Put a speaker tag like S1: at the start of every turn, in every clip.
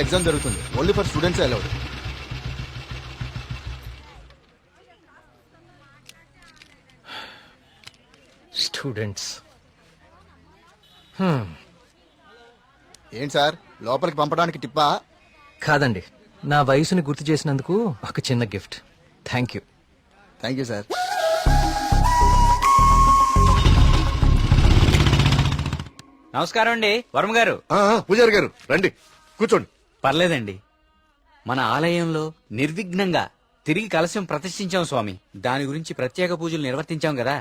S1: Exam జరుగుతుంది. Only for students allowed.
S2: Students
S1: ఏంటి sir లోపలికి పంపడానికి టిప్పా?
S2: కాదండి, నా వయసుని గుర్తు చేసినందుకు ఒక చిన్న gift. Thank you.
S1: Thank you sir.
S3: నమస్కారం అండి వర్మ గారు.
S4: పూజారి గారు రండి, కూర్చోండి.
S3: పర్లేదండి, మన ఆలయంలో నిర్విఘ్నంగా తిరిగి కలశం ప్రతిష్ఠించాం స్వామి. దాని గురించి ప్రత్యేక పూజలు నిర్వర్తించాం కదా.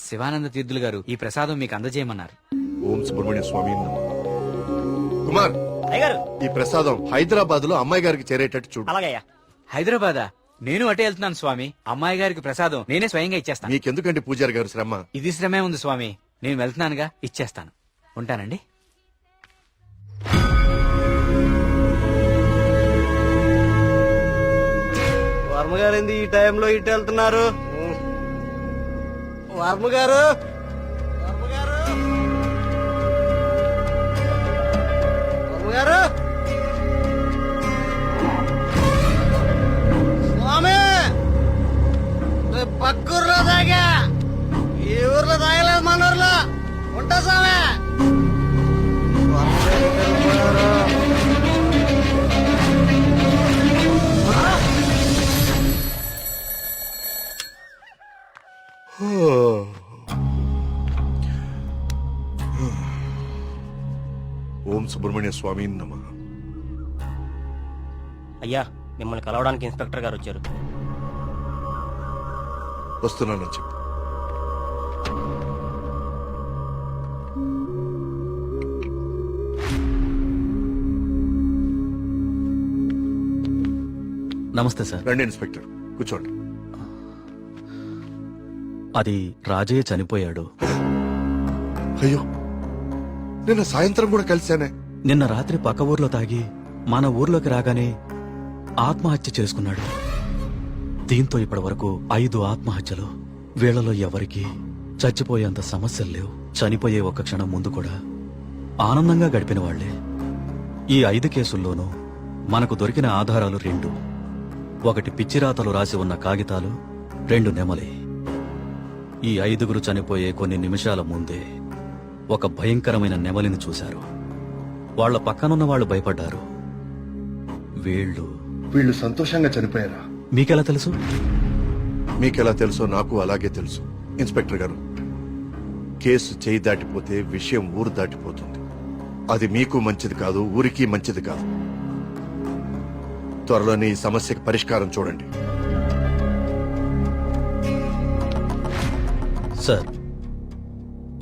S3: శివానంద తీర్థులు గారు ఈ ప్రసాదం మీకు అందజేయమన్నారు.
S4: ఓం సుబ్రహ్మణ్య స్వామి నమః. కుమార్, ఈ ప్రసాదం హైదరాబాద్ లో అమ్మాయి గారికి చేరేటట్టు చూడు.
S3: హైదరాబాదా? నేను అటే వెళ్తున్నాను స్వామి. అమ్మాయి గారికి ప్రసాదం నేనే స్వయంగా ఇచ్చేస్తాను.
S4: మీకెందుకండి పూజారి గారు శ్రమ?
S3: ఇది శ్రమే ఉంది స్వామి. నేను వెళ్తున్నానుగా, ఇచ్చేస్తాను. ఉంటానండి.
S5: వర్మగారు ఏంది ఈ టైంలో ఇటు వెళ్తున్నారు? వర్మగారు, వర్మగారు, వర్మగారు, స్వామి పక్కూర్లో తాగా, ఈ ఊర్లో తాగలేదు, మన ఊర్లో ఉంటా స్వామి.
S4: ఓం సుబ్రహ్మణ్య స్వామి నమః.
S5: అయ్యా, మిమ్మల్ని కలవడానికి ఇన్స్పెక్టర్ గారు వచ్చారు.
S4: వస్తున్నానని చెప్పు.
S6: నమస్తే సార్.
S4: రండి ఇన్స్పెక్టర్, కూర్చోండి.
S6: అది రాజయ్య చనిపోయాడు.
S4: అయ్యో, నిన్న సాయంత్రం కూడా కలిశానే.
S6: నిన్న రాత్రి పక్క ఊర్లో తాగి మన ఊర్లోకి రాగానే ఆత్మహత్య చేసుకున్నాడు. దీంతో ఇప్పటి వరకు 5 ఆత్మహత్యలు. వీళ్లలో ఎవరికి చచ్చిపోయేంత సమస్యలు లేవు. చనిపోయే ఒక క్షణం ముందు కూడా ఆనందంగా గడిపిన వాళ్లే. ఈ 5 కేసుల్లోనూ మనకు దొరికిన ఆధారాలు 2. ఒకటి పిచ్చిరాతలు రాసి ఉన్న కాగితాలు, 2 నెమలి. ఈ 5గురు చనిపోయే కొన్ని నిమిషాల ముందే ఒక భయంకరమైన నెమలిని చూశారు. వాళ్ల పక్కనున్న వాళ్ళు భయపడ్డారు.
S4: వీళ్ళు సంతోషంగా చనిపోయారా?
S6: మీకెలా తెలుసు?
S4: మీకెలా తెలుసో నాకు అలాగే తెలుసు. ఇన్స్పెక్టర్ గారు, కేసు చేయి దాటిపోతే విషయం ఊరు దాటిపోతుంది. అది మీకు మంచిది కాదు, ఊరికి మంచిది కాదు. త్వరలోనే ఈ సమస్యకి పరిష్కారం చూడండి.
S6: సార్,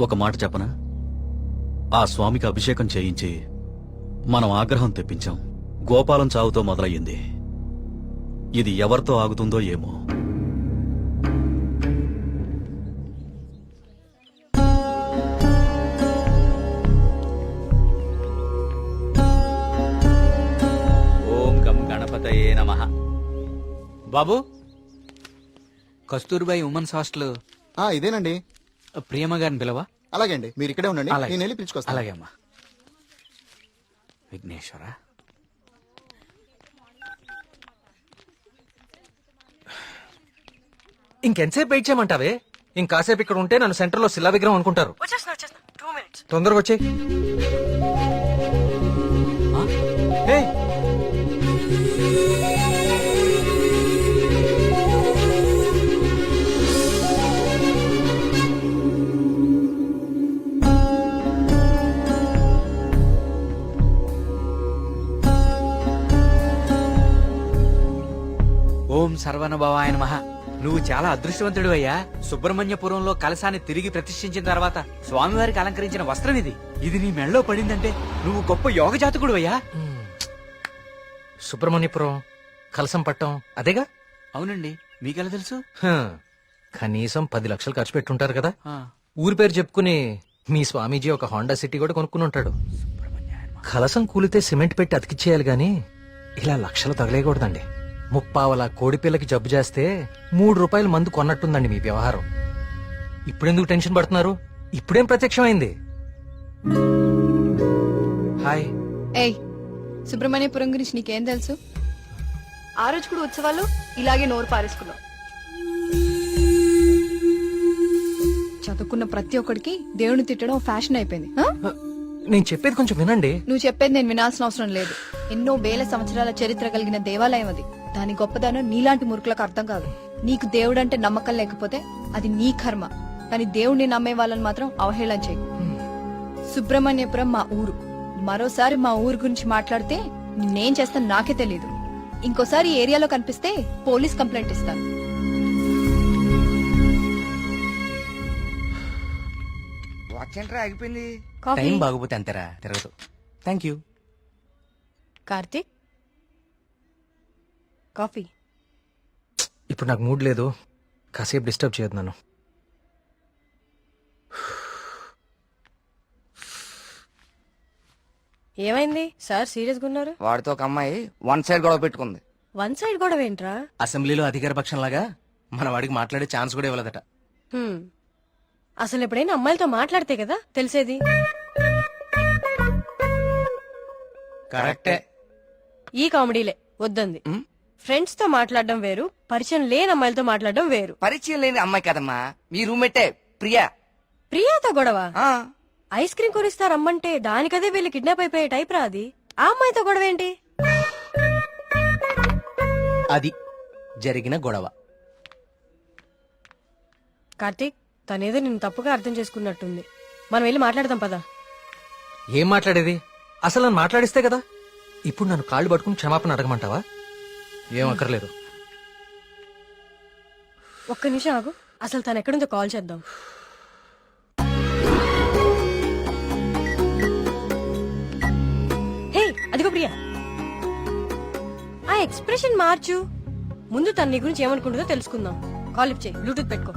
S6: ఒక మాట చెప్పనా? ఆ స్వామికి అభిషేకం చేయించి మనం ఆగ్రహం తెప్పించాం. గోపాలం చావుతో మొదలయ్యింది. ఇది ఎవరితో ఆగుతుందో ఏమో.
S3: ఓం గం గణపతయే నమః. బాబు, కస్తూర్బాయి ఉమెన్స్ హాస్టల్
S1: ఇదేనండి.
S3: ప్రియమ్మ గారిని పిలవా?
S1: అలాగే అండి, మీరు ఇక్కడే ఉండండి,
S3: అలాగే.
S1: నేను వెళ్ళి పిలుచుకొస్తాను.
S3: అలాగే అమ్మా. విఘ్నేశ్వర,
S2: ఇంకెంతసేపు వెయిట్ చేయమంటావే? ఇంకాసేపు ఇక్కడ ఉంటే నన్ను సెంటర్ లో శిలా విగ్రహం అనుకుంటారు. తొందరగా వచ్చే.
S3: ఓం సర్వనభవాయ నమః. నువ్వు చాలా అదృష్టవంతుడు అయ్యా. సుబ్రహ్మణ్యపురంలో కలశాన్ని తిరిగి ప్రతిష్ఠించిన తర్వాత స్వామివారికి అలంకరించిన వస్త్రం ఇది. ఇది నీ మెళ్ళలో పడిందంటే నువ్వు గొప్ప యోగ జాతకుడు అయ్యా.
S2: సుబ్రహ్మణ్యపురం కలసం పట్టం అదేగా?
S3: అవునండి, మీకెలా తెలుసు?
S2: కనీసం 10 లక్షలు ఖర్చు పెట్టుంటారు కదా.
S3: ఆ,
S2: ఊరి పేరు చెప్పుకుని మీ స్వామీజీ ఒక హోండా సిటీ కూడా కొనుక్కుని ఉంటాడు. కలసం కూలితే సిమెంట్ పెట్టి అతికిచ్చేయాలి గాని ఇలా లక్షలు తగలేయకూడదండి. 30 కోడిపిల్లకి జబ్బు చేస్తే 3 రూపాయల మందు కొన్నట్టుందండి మీ వ్యవహారం. ఇప్పుడెందుకు టెన్షన్ పడుతున్నారు? ఇప్పుడేం ప్రత్యక్షమైంది? హాయ్.
S7: ఏయ్, సుబ్రహ్మణ్యపురం గురించి నీకేం తెలుసు? ఆ రోజు కూడా ఉత్సవాలు ఇలాగే నోరు పారేసుకున్నావు. చదువుకున్న ప్రతి ఒక్కడికి దేవుని తిట్టడం ఫ్యాషన్ అయిపోయింది. ఆ?
S2: నేను చెప్పేది కొంచెం వినండి.
S7: నువ్వు చెప్పేది నేను వినాల్సిన అవసరం లేదు. ఎన్నో వేల సంవత్సరాల చరిత్ర కలిగిన దేవాలయం అది. దాని గొప్పదనం నీలాంటి మురుకులకు అర్థం కాదు. నీకు దేవుడంటే నమ్మకం లేకపోతే అది నీ కర్మ, కానీ దేవుడిని నమ్మే వాళ్ళని మాత్రం అవహేళన చేయకు. సుబ్రహ్మణ్యపురం మా ఊరు. మరోసారి మా ఊరు గురించి మాట్లాడితే నేనేం చేస్తాను నాకే తెలీదు. ఇంకోసారి ఈ ఏరియాలో కనిపిస్తే పోలీస్ కంప్లైంట్ ఇస్తాను.
S3: వాచ్ ఏంట్రా ఆగిపోయింది?
S7: కాఫీ?
S3: టైం బాగోపోతే అంతేరా తిరగదు. Thank you.
S7: కార్తీక్, కాఫీ.
S2: ఇప్పుడు నాకు మూడ్ లేదు, కాసేపు డిస్టర్బ్ చేయొద్దు నన్ను.
S8: ఏమైంది సార్ సీరియస్ గా ఉన్నారు?
S3: వాడితో ఒక అమ్మాయి వన్ సైడ్ గొడవ పెట్టుకుంది.
S8: వన్ సైడ్ గొడవ ఏంట్రా?
S3: అసెంబ్లీలో అధికార పక్షం లాగా మన వాడికి మాట్లాడే ఛాన్స్ కూడా ఇవ్వలేదట.
S8: హ్మ్. అసలు ఎప్పుడైనా అమ్మాయిలతో మాట్లాడితే కదా తెలిసేది.
S3: కరెక్టే.
S8: ఈ కామెడీలే వద్దంది. ఫ్రెండ్స్ తో మాట్లాడడం వేరు, పరిచయం లేని అమ్మాయిలతో మాట్లాడడం వేరు.
S3: పరిచయం లేని అమ్మాయి కదమ్మా, మీ రూమ్మేటే ప్రియా.
S8: ప్రియాతో గొడవ?
S3: ఆ,
S8: ఐస్ క్రీమ్ కొనిస్తా రమ్మంటే దానికదే వీళ్ళు కిడ్నాప్ అయిపోయే టైప్ రా అది. ఆ అమ్మాయితో గొడవ ఏంటి?
S3: అది జరిగిన గొడవ.
S8: కార్తీక్, తనేదో నిన్ను తప్పుగా అర్థం చేసుకున్నట్టుంది. మనం వెళ్ళి మాట్లాడదాం పదా.
S2: ఏం మాట్లాడేది? అసలు నన్ను మాట్లాడిస్తే కదా. ఇప్పుడు నన్ను కాళ్ళు పట్టుకుని క్షమాపణ అడగమంటావా? ఏం అక్కర్లేదు.
S8: ఒక్క నిమిషం ఆగు, అసలు తను ఎక్కడుందో కాల్ చేద్దాం. హే, అదిగో ప్రియా. ఆ ఎక్స్ప్రెషన్ మార్చు. ముందు తన నీ గురించి ఏమనుకుంటుందో తెలుసుకుందాం. కాల్ లిఫ్ట్ చేయి, బ్లూటూత్ పెట్టుకో.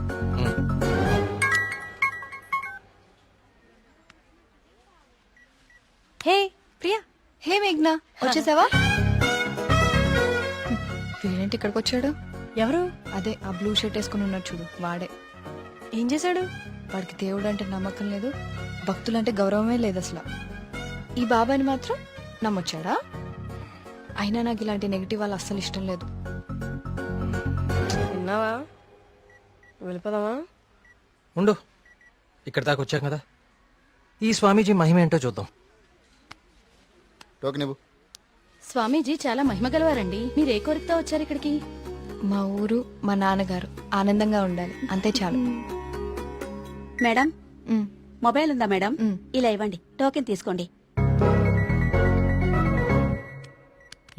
S8: హే ప్రియా.
S7: హే మేఘ్నా, వచ్చేసావా? వీడేంటి ఇక్కడికి వచ్చాడు?
S8: ఎవరు?
S7: అదే ఆ బ్లూ షర్ట్ వేసుకుని ఉన్నాడు చూడు, వాడే.
S8: ఏం చేశాడు?
S7: వాడికి దేవుడు అంటే నమ్మకం లేదు, భక్తులంటే గౌరవమే లేదు అసలు. ఈ బాబాని మాత్రం నమ్మొచ్చాడా? అయినా నాకు ఇలాంటి నెగిటివ్ వాళ్ళు అస్సలు ఇష్టం లేదు.
S8: విన్నావా? వెళ్ళిపోదామా?
S2: ఉండు, ఇక్కడ దాకా వచ్చాం కదా, ఈ స్వామీజీ మహిమ ఏంటో చూద్దాం.
S1: టోకెన్ ఇవ్వు.
S9: స్వామీజీ చాలా మహిమ గలవారండి. మీరు ఏ కోరికతో వచ్చారు ఇక్కడికి?
S7: మా ఊరు, మా నాన్నగారు ఆనందంగా ఉండాలి, అంతే చాలు.
S9: మేడం,
S7: ఉమ్,
S9: మొబైల్ ఉందా మేడం?
S7: ఉమ్.
S9: ఇలా ఇవ్వండి, టోకెన్ తీసుకోండి.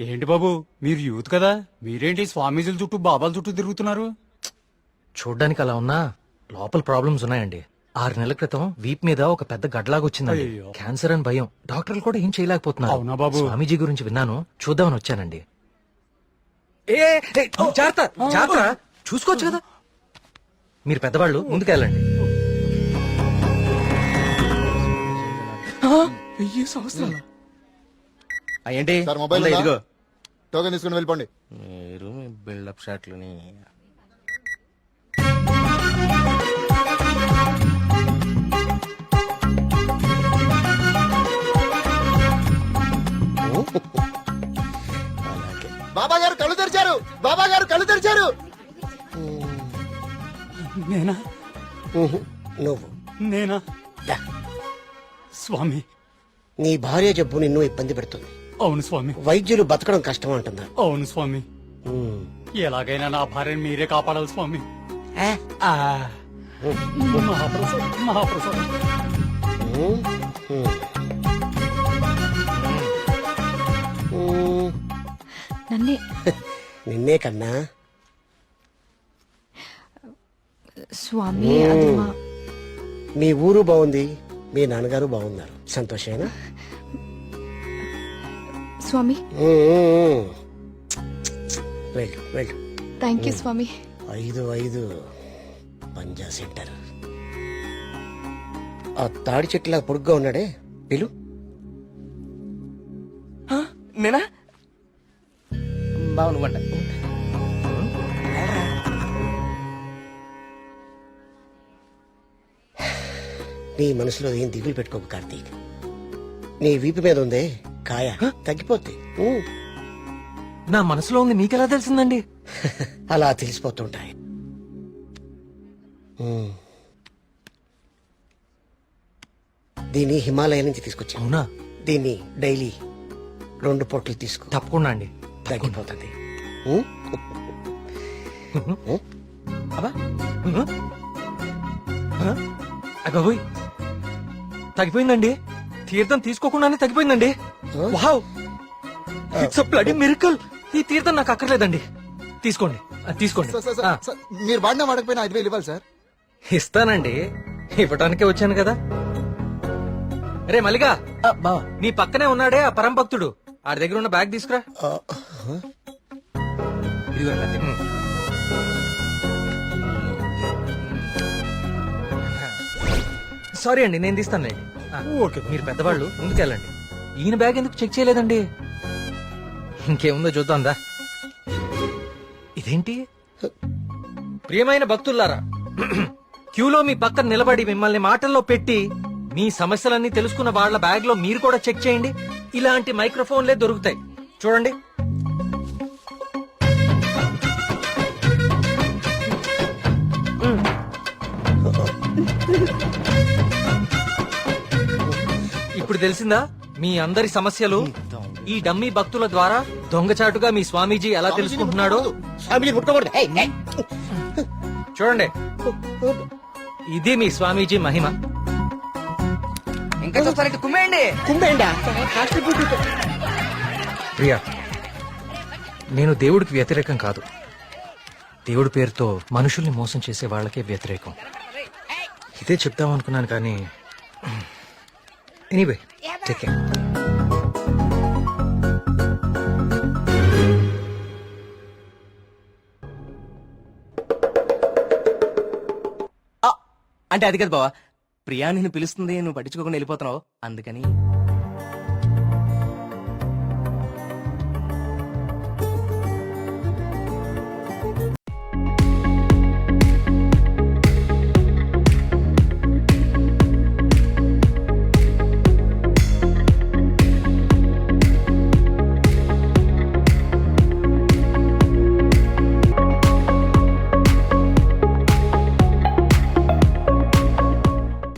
S10: ఏంటి బాబు, మీరు యూత్ కదా, మీరేంటి స్వామీజీల చుట్టూ బాబాల చుట్టూ తిరుగుతున్నారు?
S2: చూడ్డానికి అలా ఉన్నా లోపల ప్రాబ్లమ్స్ ఉన్నాయండి. 6 నెలల క్రితం వీప్ మీద ఒక పెద్ద గడ్లాగొచ్చిందండి.
S10: అయ్యో.
S2: క్యాన్సర్ అని భయం, డాక్టర్లు కూడా ఏం చేయలేకపోతున్నారు.
S10: అవునా బాబు?
S2: స్వామీజీ గురించి విన్నాను, చూద్దామని వచ్చానండి. జాగ్రత్త, జాగ్రత్త, చూసుకోవచ్చు కదా. మీరు పెద్దవాళ్ళు, ముందుకెళ్ళండి.
S3: ఏంటి
S1: సార్ మొబైల్
S3: ఉందా?
S1: ఉందా?
S3: ఇదిగో
S1: టోకెన్ తీసుకుని వెళ్ళిపోండి.
S3: మీరు బిల్డప్ షాట్లని.
S1: బాబా గారు కళ్ళు తెరిచారు, బాబా గారు కళ్ళు తెరిచారు.
S10: నేనా?
S5: నువ్వు
S10: నేనా? స్వామి.
S5: నీ భార్య జబ్బు నిన్ను ఇబ్బంది పెడుతుంది.
S10: అవును స్వామి.
S5: వైద్యులు బతకడం కష్టం అంటున్నారు.
S10: అవును స్వామి. ఎలాగైనా నా భార్యని మీరే కాపాడాలి స్వామి. ఆ. మహాప్రసాదం, మహాప్రసాదం.
S7: నన్నే.
S5: నిన్నే కన్నా.
S7: స్వామి, అది మా
S5: మీ ఊరు బాగుంది, మీ నాన్నగారు బాగున్నారు, సంతోషేనా?
S7: స్వామి.
S5: వెళ్ళు వెళ్ళు.
S7: థ్యాంక్ యూ స్వామి.
S5: 5 పంజా సెంటర్. ఆ తాడి చెట్టులా పొడుగ్గా ఉన్నాడే, పిలు.
S3: నేనా? బాగుండ.
S5: నీ మనసులో ఏం దిగులు పెట్టుకోకు కార్తీక్. నీ వీపు మీద ఉందే కాయ తగ్గిపోద్ది
S2: నా మనసులో ఉంది మీకెలా తెలిసిందండి?
S5: అలా తెలిసిపోతుంటాయి. దీన్ని హిమాలయ నుంచి తీసుకొచ్చి
S2: అవునా?
S5: దీన్ని డైలీ 2 పొట్లు తీసుకో,
S2: తప్పకుండా అండి.
S5: తగ్గిపోతుంది.
S2: అగోయ్, తగ్గిపోయిందండి. తీర్థం తీసుకోకుండానే తగ్గిపోయిందండి. Wow, it's a bloody miracle. ఈ తీర్థం నాకు అక్కర్లేదండి. తీసుకోండి, తీసుకోండి.
S1: సార్, మీరు వాడినా వాడకపోయినా 5,000 ఇవ్వాలి సార్.
S2: ఇస్తానండి, ఇవ్వటానికే వచ్చాను కదా. రే మల్లిగా, నీ పక్కనే ఉన్నాడే ఆ పరం భక్తుడు, ఆడి దగ్గర ఉన్న బ్యాగ్ తీసుకురా. సారీ అండి, నేను తీస్తానండి. ఓకే, మీరు పెద్దవాళ్ళు ముందుకెళ్ళండి. ఈయన బ్యాగ్ ఎందుకు చెక్ చేయలేదండి? ఇంకేముందో చూద్దాందా. ఇదేంటి? ప్రియమైన భక్తులారా, క్యూలో మీ పక్కన నిలబడి మిమ్మల్ని మాటల్లో పెట్టి మీ సమస్యలన్నీ తెలుసుకున్న వాళ్ళ బ్యాగ్ లో మీరు కూడా చెక్ చేయండి. ఇలాంటి మైక్రోఫోన్లే దొరుకుతాయి, చూడండి. ఇప్పుడు తెలిసిందా మీ అందరి సమస్యలు? ఈ డమ్మీ భక్తుల ద్వారా దొంగచాటుగా మీ స్వామీజీ ఎలా తెలుసుకుంటున్నాడో చూడండి. ఇది మీ స్వామీజీ మహిమ.
S3: ఇంకా చూస్తారంటే కుమ్మేయండి.
S5: కుంభేండా
S2: ప్రియా, నేను దేవుడికి వ్యతిరేకం కాదు. దేవుడి పేరుతో మనుషుల్ని మోసం చేసే వాళ్ళకే వ్యతిరేకం. ఇదే చెప్తామనుకున్నాను కానీ ఎనీవే, టేక్ కేర్.
S3: అంటే అది కదా బావా, ప్రియా నిన్ను పిలుస్తుంది, నువ్వు పట్టించుకోకుండా వెళ్ళిపోతున్నావు, అందుకని